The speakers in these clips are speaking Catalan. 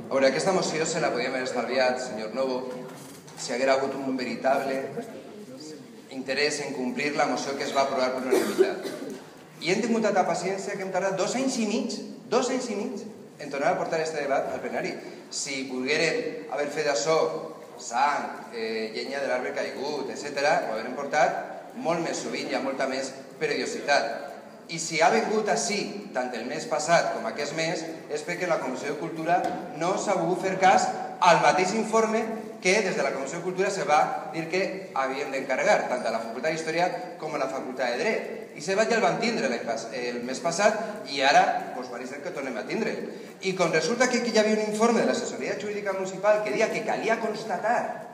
A veure, aquesta moció se la podíem haver estalviat, senyor Novo, si haguera hagut un veritable interès en complir la moció que es va aprovar per unanimitat. I hem tingut tanta paciència que hem tardat 2 anys i mig, en tornar a portar aquest debat al plenari. Si volgueren haver fet això, sang, llenya de l'arbre caigut, etc., ho haurem portat molt més sovint i amb molta més periodicitat. I si ha vingut així, tant el mes passat com aquest mes, és perquè la Comissió de Cultura no s'ha volgut fer cas al mateix informe que des de la Comissió de Cultura se va dir que havien d'encarregar, tant a la Facultat d'Història com a la Facultat de Dret. I se va ja el van tindre el mes passat i ara pareix que tornem a tindre'l. I com resulta que aquí hi havia un informe de l'assessoria jurídica municipal que deia que calia constatar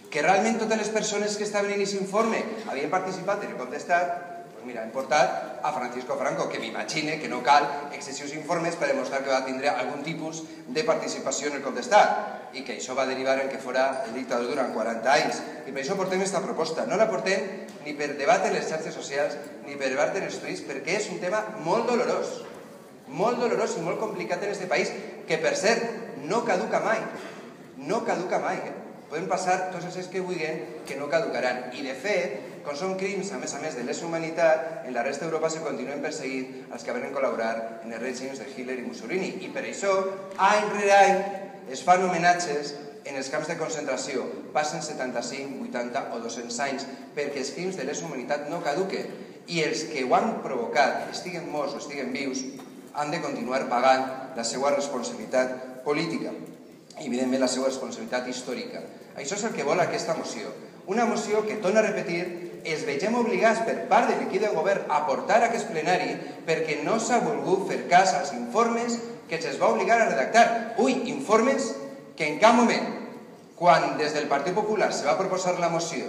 que realment totes les persones que estaven en aquest informe havien participat en el cop d'estat, mira, hem portat a Francisco Franco, que m'imagine que no cal excessius informes per demostrar que va tindre algun tipus de participació en el cop d'estat i que això va derivar en que fora el dictador durant 40 anys. I per això portem aquesta proposta. No la portem ni per debatre les xarxes socials ni per debatre els tuits, perquè és un tema molt dolorós i molt complicat en aquest país, que per cert no caduca mai. No caduca mai. Podem passar tots els anys que vulguin que no caducaran. I de fet, com són crims, a més de lesa humanitat, en la resta d'Europa se continuen perseguint els que van col·laborar en els règims de Hitler i Mussolini. I per això, any rere any, es fan homenatges en els camps de concentració. Passen 75, 80 o 200 anys perquè els crims de lesa humanitat no caduquen. I els que ho han provocat, estiguen morts o estiguen vius, han de continuar pagant la seva responsabilitat política i, evidentment, la seva responsabilitat històrica. Això és el que vol aquesta moció. Una moció que, torno a repetir, es vegem obligats per part de l'equip de govern a portar a aquest plenari perquè no s'ha volgut fer cas als informes que se'ls va obligar a redactar. Informes que en cap moment, quan des del Partit Popular se va proposar la moció,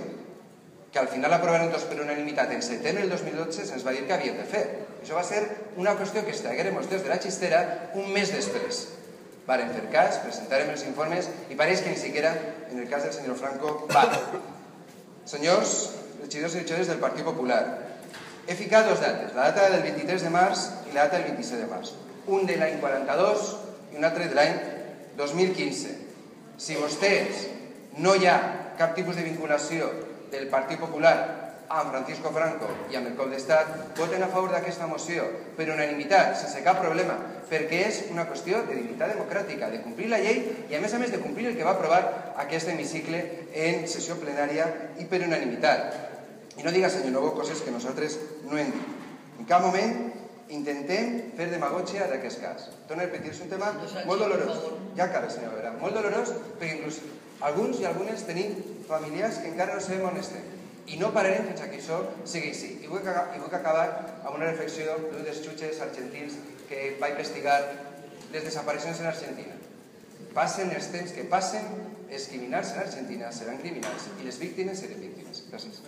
que al final aprovaran tots per unanimitat en setembre del 2012, se'ns va dir que havíem de fer. Això va ser una qüestió que es traguérem els dos de la xistera un mes després. Varen fer cas, presentarem els informes i pareix que ni siquiera, en el cas del senyor Franco, va. Senyors regidors i regidores del Partit Popular, he ficat dues dates, la data del 23 de març i la data del 27 de març. Un de l'any 42 i un altre de l'any 2015. Si vostès no hi ha cap tipus de vinculació del Partit Popular amb Francisco Franco i amb el cop d'estat, voten a favor d'aquesta moció per unanimitat, sense cap problema, perquè és una qüestió de dignitat democràtica, de complir la llei i, a més de complir el que va aprovar aquest hemicicle en sessió plenària i per unanimitat. I no diga, senyor Novo, coses que nosaltres no hem dit. En cap moment intentem fer demagògia d'aquest cas. Torno a repetir, és un tema molt dolorós. Ja acaba, senyor Vera. Molt dolorós, perquè inclús alguns i algunes tenim familiars que encara no sabem on estem. I no pararem fins que això sigui així. I vull acabar amb una reflexió d'un dels jutges argentins que va investigar les desaparicions en Argentina. Passen els temps que passen, els criminals en Argentina seran criminals i les víctimes seran víctimes. Gràcies.